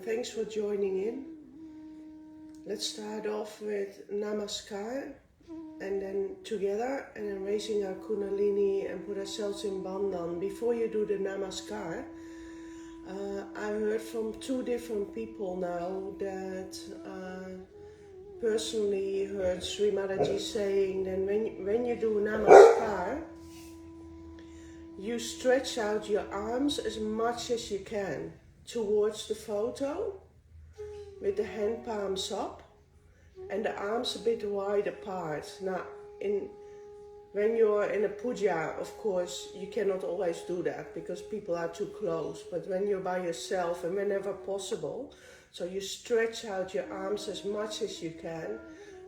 Thanks for joining in. Let's start off with Namaskar and then together and then raising our Kundalini and put ourselves in Bandhan. Before you do the Namaskar, I heard from two different people now that personally heard Shri Mataji saying that when you do Namaskar, you stretch out your arms as much as you can towards the photo with the hand palms up and the arms a bit wide apart. Now, when you're in a puja, of course, you cannot always do that because people are too close. But when you're by yourself and whenever possible, so you stretch out your arms as much as you can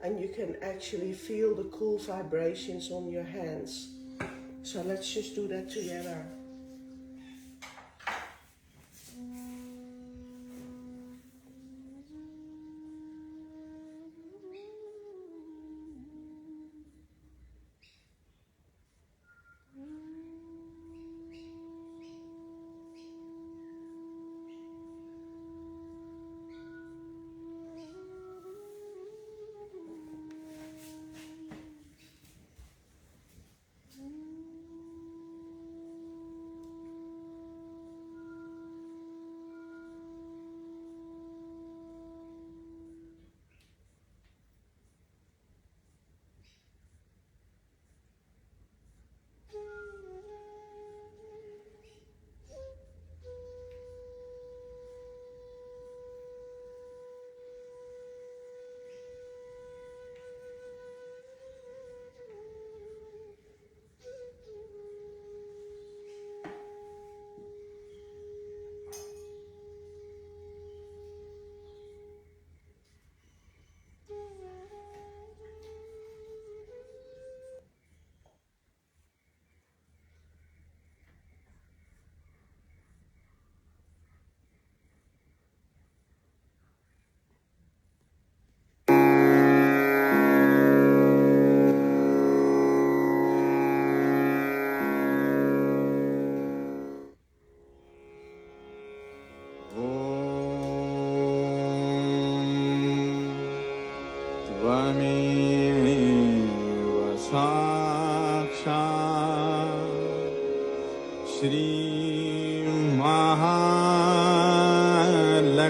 and you can actually feel the cool vibrations on your hands. So let's just do that together.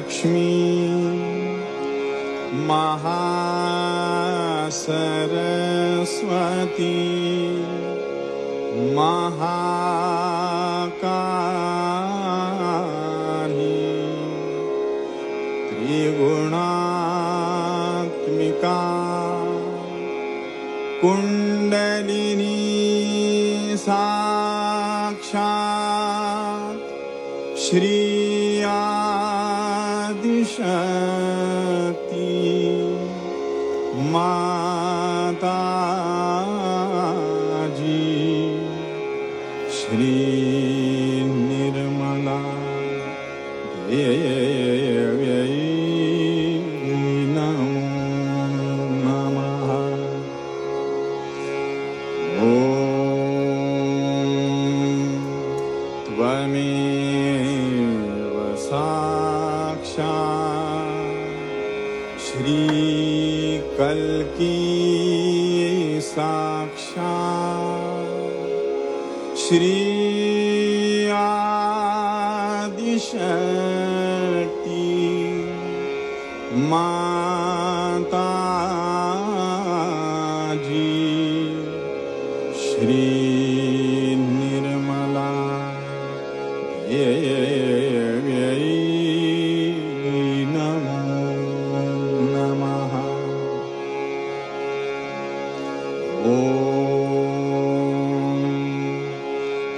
Lakshmi Mahasaraswati Mahakali त्रिगुणात्मिका kundalini साक्षात् श्री आदिशक्ति माताजी श्री निर्मला देव्यै नमो नमः। ॐ त्वमेव साक्षात् श्री कल्की साक्षात् श्री आदिशक्ति माताजी श्री निर्मला देव्यै नमो नमः। ॐ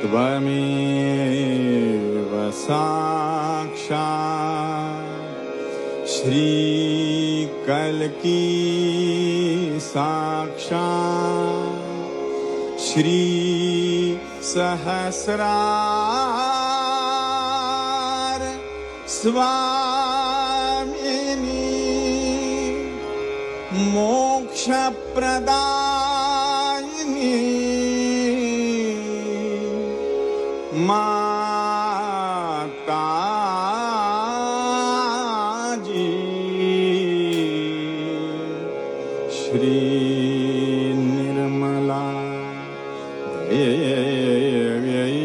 त्वमेव साक्षात् श्री कल्की साक्षात् श्री सहस्रार स्वामिनी मोक्षप्रदायिनी माताजी श्री निर्मला देव्यै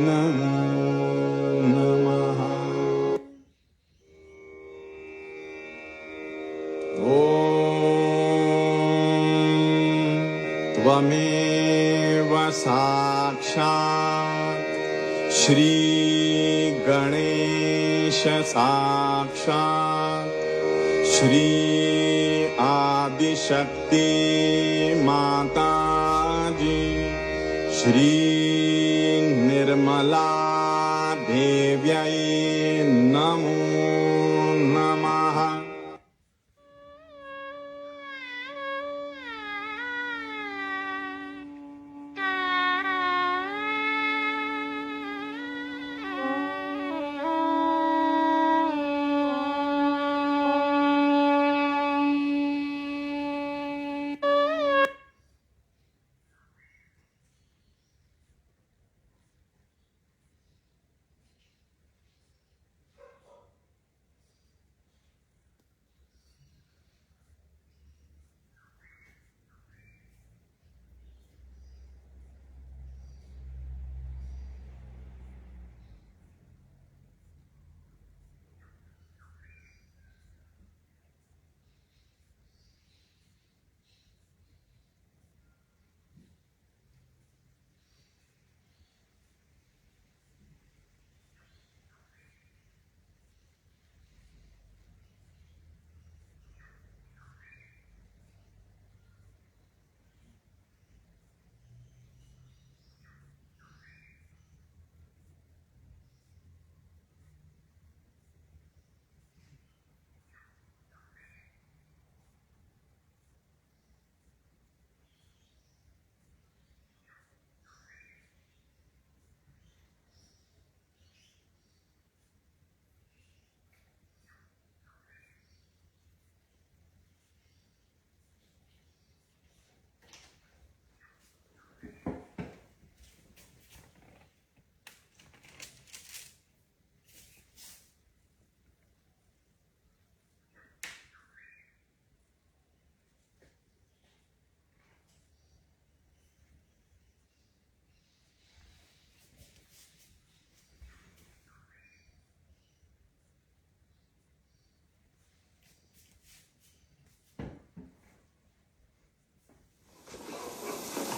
नमो नमः। ॐ त्वमेव साक्षात् श्री गणेश साक्षात् श्री आदिशक्ति माताजी श्री निर्मला देव्यै नमो नमः।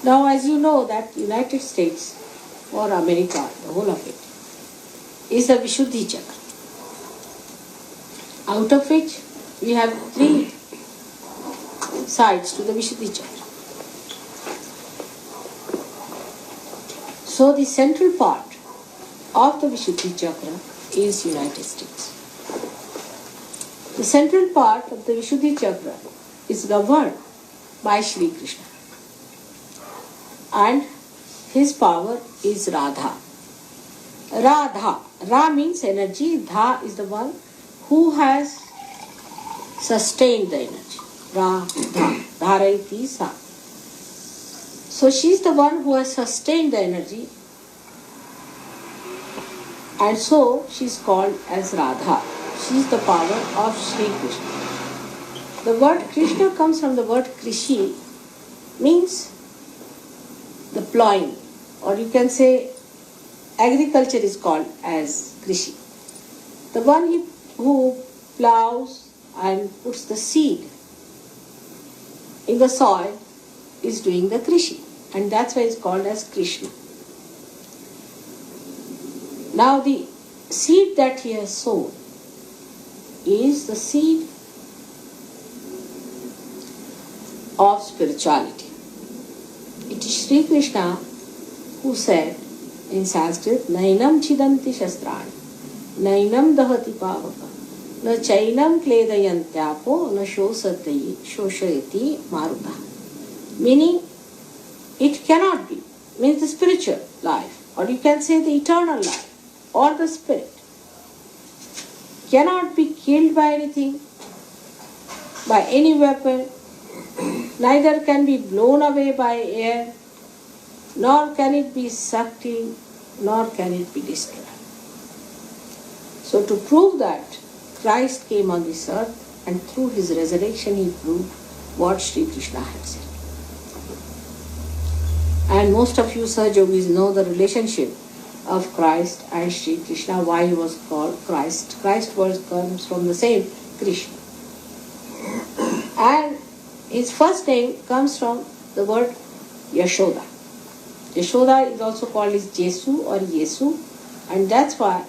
Now, as you know, that United States or America, the whole of it, is the Vishuddhi Chakra. Out of which we have 3 sides to the Vishuddhi Chakra. So the central part of the Vishuddhi Chakra is United States. The central part of the Vishuddhi Chakra is governed by Shri Krishna. And his power is Radha. Radha. Ra means energy. Dha is the one who has sustained the energy. Radha. Dharayati sa. So she is the one who has sustained the energy. And so she is called as Radha. She is the power of Shri Krishna. The word Krishna comes from the word Krishi, means the plowing, or you can say agriculture is called as Krishi. The one who plows and puts the seed in the soil is doing the Krishi, and that's why it's called as Krishna. Now the seed that he has sown is the seed of spirituality. It is Sri Krishna who said in Sanskrit, Nainam chidanti shastrani, Nainam dahati pavaka, Na chainam kledayantyapo, Na shoshayati maruta. Meaning, it cannot be, means the spiritual life, or you can say the eternal life, or the spirit, cannot be killed by anything, by any weapon, neither can be blown away by air, nor can it be sucked in, nor can it be destroyed. So to prove that, Christ came on this earth, and through his resurrection he proved what Sri Krishna had said. And most of you Sahajogis know the relationship of Christ and Sri Krishna, why he was called Christ. Christ comes from the same Krishna. And his first name comes from the word Yashoda. Yashoda is also called as Jesu or Yesu, and that's why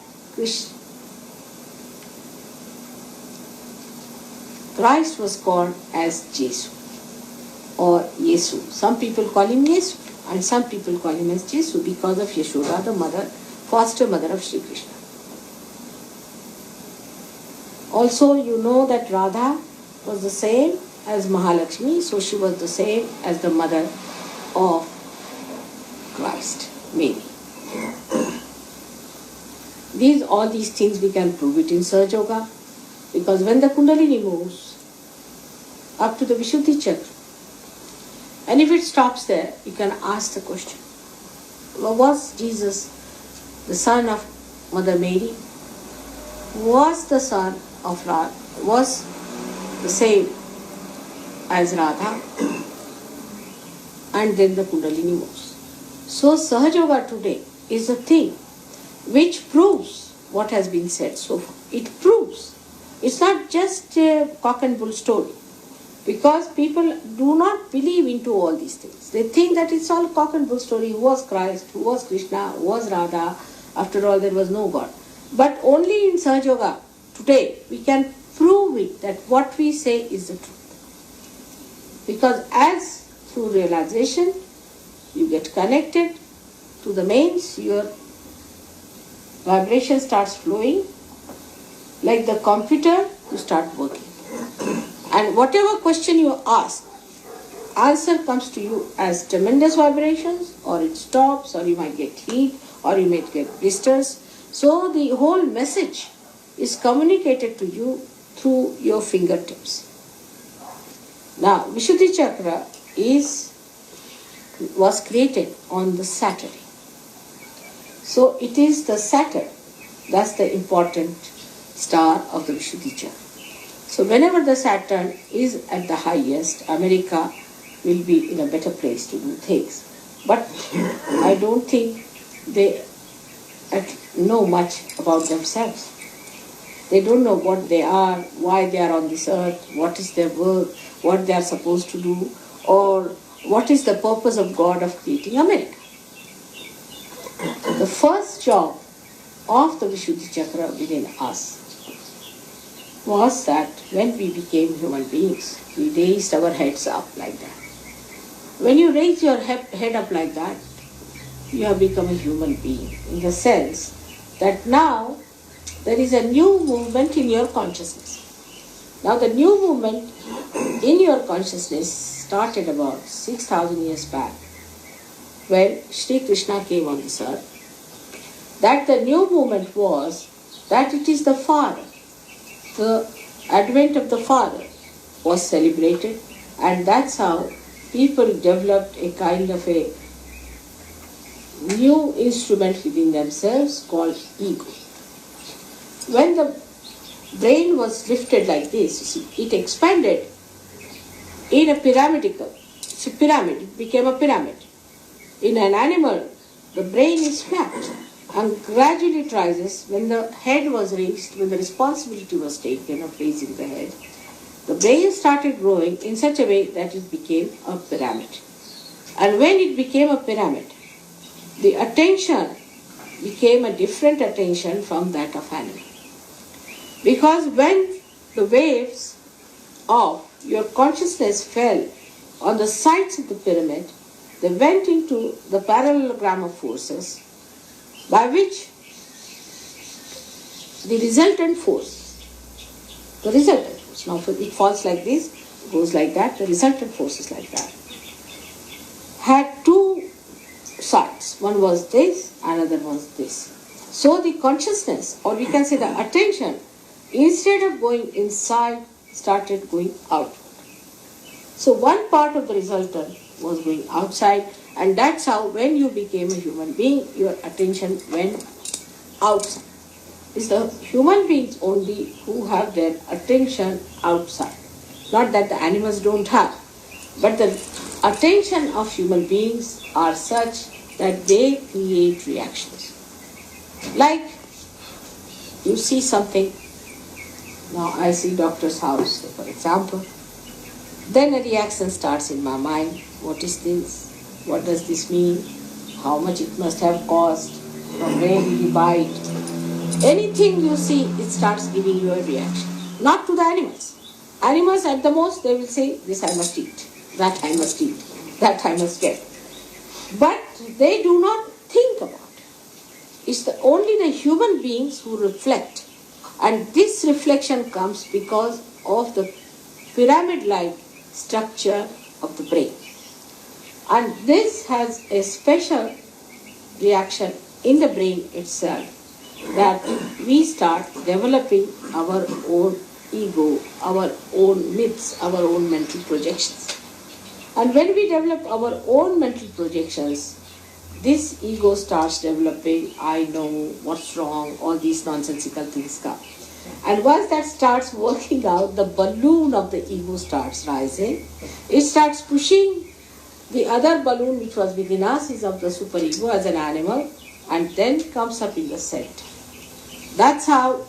Christ was called as Jesu or Yesu. Some people call him Yesu and some people call him as Jesu because of Yashoda, the foster mother of Sri Krishna. Also, you know that Radha was the same as Mahalakshmi, so she was the same as the mother of Christ, Mary. All these things we can prove it in Sahaja Yoga, because when the Kundalini moves up to the Vishuddhi Chakra, and if it stops there, you can ask the question, was Jesus the son of Mother Mary? Was the son of Radha? Was the same as Radha? And then the Kundalini moves. So Sahaja Yoga today is a thing which proves what has been said so far. It proves. It's not just a cock and bull story. Because people do not believe into all these things. They think that it's all cock and bull story. Who was Christ? Who was Krishna? Who was Radha? After all, there was no God. But only in Sahaja Yoga today we can prove it that what we say is the truth. Because as through realization you get connected to the mains, your vibration starts flowing. Like the computer, you start working. And whatever question you ask, answer comes to you as tremendous vibrations, or it stops, or you might get heat, or you might get blisters. So the whole message is communicated to you through your fingertips. Now, Vishuddhi Chakra was created on the Saturday. So it is the Saturn, that's the important star of the Vishuddhi Chakra. So whenever the Saturn is at the highest, America will be in a better place to do things. But I don't think they know much about themselves. They don't know what they are, why they are on this earth, what is their work, what they are supposed to do, or what is the purpose of God of creating America? The first job of the Vishuddhi Chakra within us was that when we became human beings, we raised our heads up like that. When you raise your head up like that, you have become a human being, in the sense that now there is a new movement in your consciousness. Now the new movement in your consciousness started about 6,000 years back, when Shri Krishna came on this earth. That the new movement was that it is the Father. The advent of the Father was celebrated, and that's how people developed a kind of a new instrument within themselves called ego. When the brain was lifted like this, you see, it expanded in a pyramidal. It's a pyramid, it became a pyramid. In an animal, the brain is flat and gradually it rises. When the head was raised, when the responsibility was taken of raising the head, the brain started growing in such a way that it became a pyramid. And when it became a pyramid, the attention became a different attention from that of animal. Because when the waves of your consciousness fell on the sides of the pyramid, they went into the parallelogram of forces, by which the resultant force, now it falls like this, goes like that, the resultant force is like that, had two sides. One was this, another was this. So the consciousness, or we can say the attention, instead of going inside, started going outward. So one part of the resultant was going outside, and that's how when you became a human being, your attention went outside. It's the human beings only who have their attention outside. Not that the animals don't have, but the attention of human beings are such that they create reactions. Like, you see something, now I see doctor's house, for example, then a reaction starts in my mind. What is this? What does this mean? How much it must have cost? From where did you buy it? Anything you see, it starts giving you a reaction. Not to the animals. Animals at the most, they will say, this I must eat, that I must eat, that I must get. But they do not think about it. It's only the human beings who reflect. And this reflection comes because of the pyramid-like structure of the brain. And this has a special reaction in the brain itself, that we start developing our own ego, our own myths, our own mental projections. And when we develop our own mental projections, this ego starts developing, I know what's wrong, all these nonsensical things come. And once that starts working out, the balloon of the ego starts rising. It starts pushing the other balloon which was within us, is of the superego as an animal, and then comes up in the center. That's how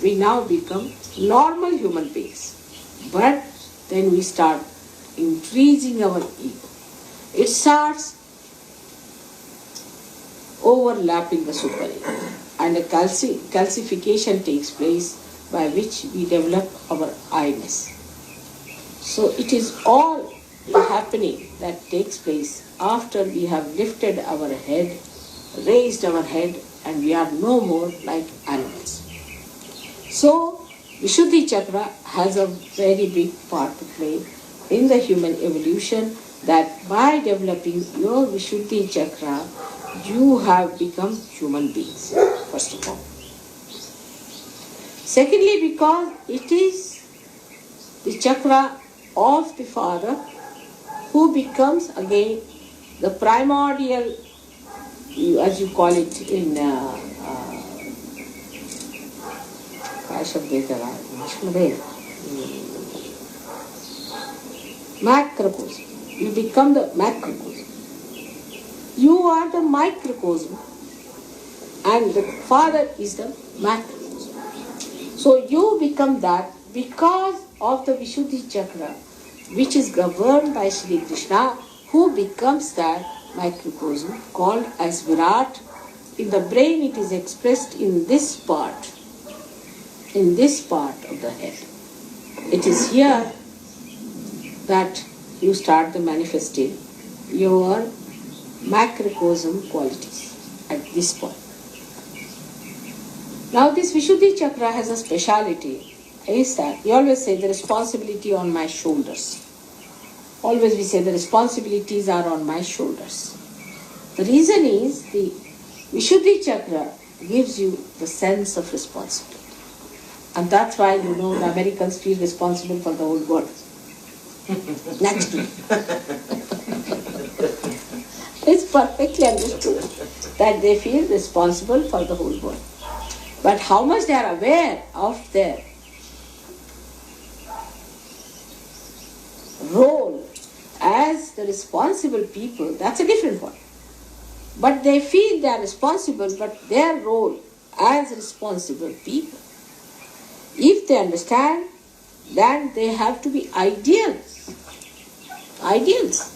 we now become normal human beings. But then we start increasing our ego. It starts overlapping the superego, and a calcification takes place by which we develop our I-ness. So it is all happening that takes place after we have lifted our head, raised our head, and we are no more like animals. So Vishuddhi Chakra has a very big part to play in the human evolution, that by developing your Vishuddhi Chakra, you have become human beings, first of all. Secondly, because it is the chakra of the Father who becomes again the primordial, as you call it in macrocosm. You become the macrocosm. You are the microcosm, and the Father is the macrocosm. So you become that because of the Vishuddhi Chakra, which is governed by Shri Krishna, who becomes that microcosm called as Virat. In the brain it is expressed in this part of the head. It is here that you start the manifesting your macrocosm qualities at this point. Now this Vishuddhi Chakra has a speciality, is that we always say the responsibility on my shoulders. Always we say the responsibilities are on my shoulders. The reason is the Vishuddhi Chakra gives you the sense of responsibility. And that's why the Americans feel responsible for the whole world. Naturally. It's perfectly understood that they feel responsible for the whole world. But how much they are aware of their role as the responsible people, that's a different one. But they feel they are responsible, but their role as responsible people, if they understand, then they have to be ideals. Ideals.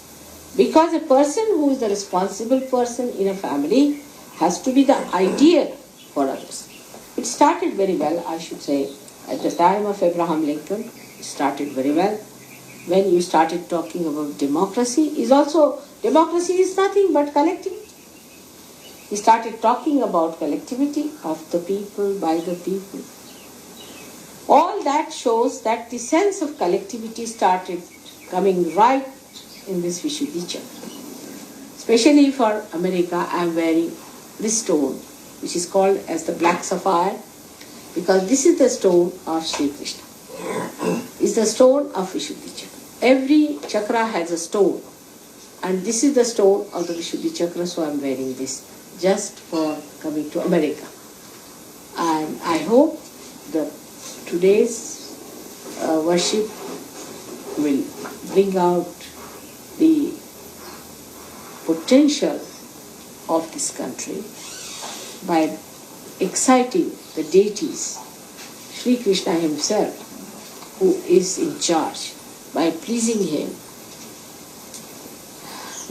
Because a person who is the responsible person in a family has to be the ideal for others. It started very well, I should say, at the time of Abraham Lincoln. It started very well. When you started talking about democracy, democracy is nothing but collectivity. He started talking about collectivity of the people, by the people. All that shows that the sense of collectivity started coming right in this Vishuddhi Chakra. Especially for America, I am wearing this stone, which is called as the black sapphire, because this is the stone of Sri Krishna. It's the stone of Vishuddhi Chakra. Every chakra has a stone, and this is the stone of the Vishuddhi Chakra, so I am wearing this just for coming to America. And I hope that today's worship will bring out the potential of this country by exciting the deities, Sri Krishna himself, who is in charge, by pleasing him,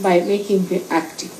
by making him active.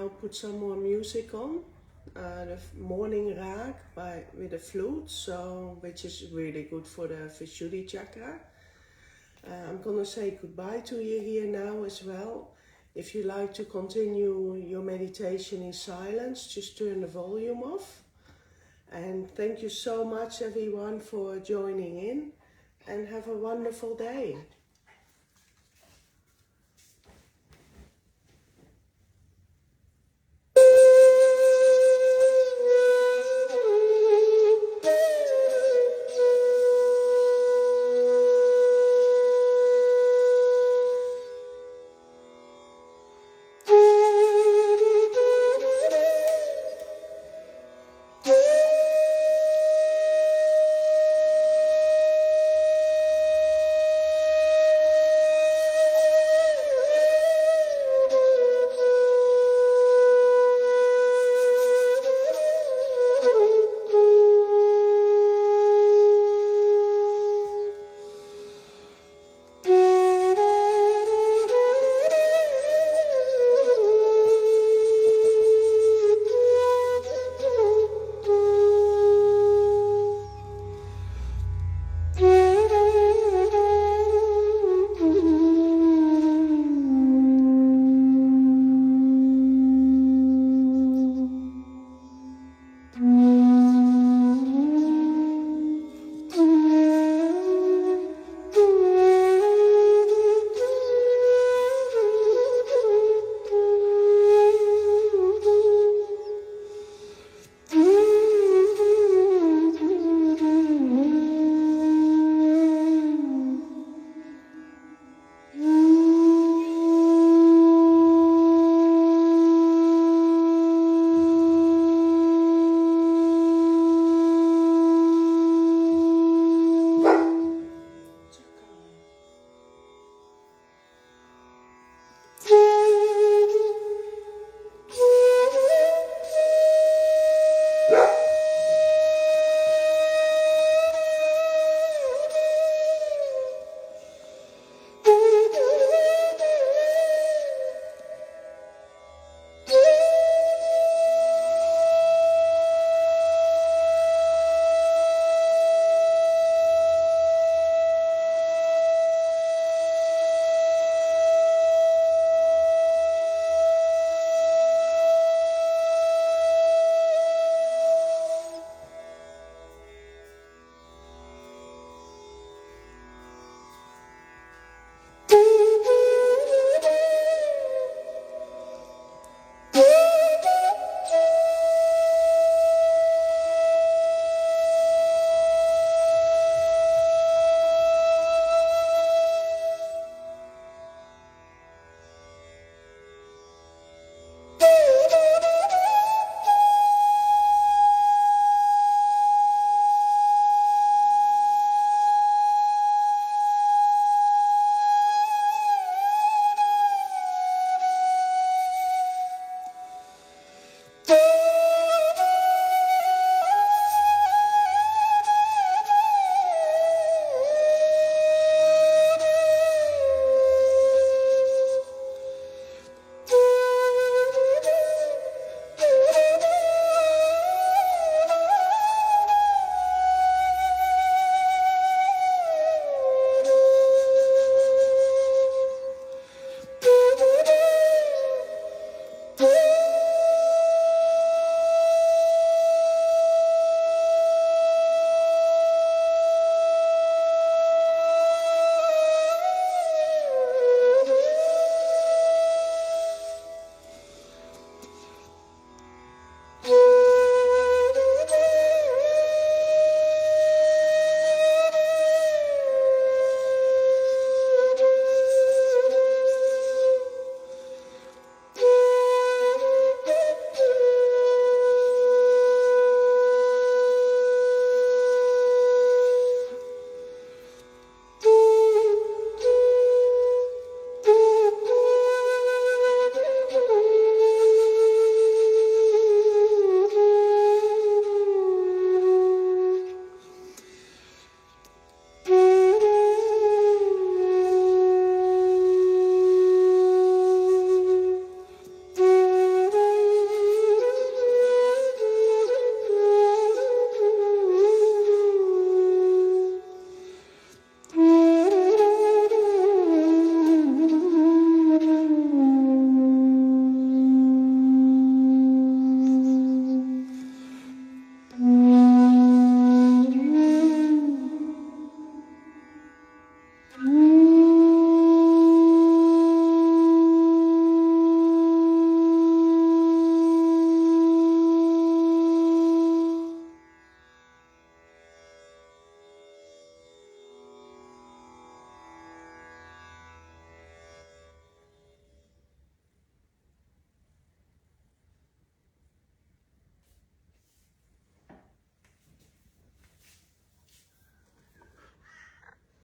now put some more music on. The morning rag with a flute, which is really good for the Vishuddhi chakra. I'm gonna say goodbye to you here now as well. If you like to continue your meditation in silence, just turn the volume off. And thank you so much everyone for joining in, and have a wonderful day.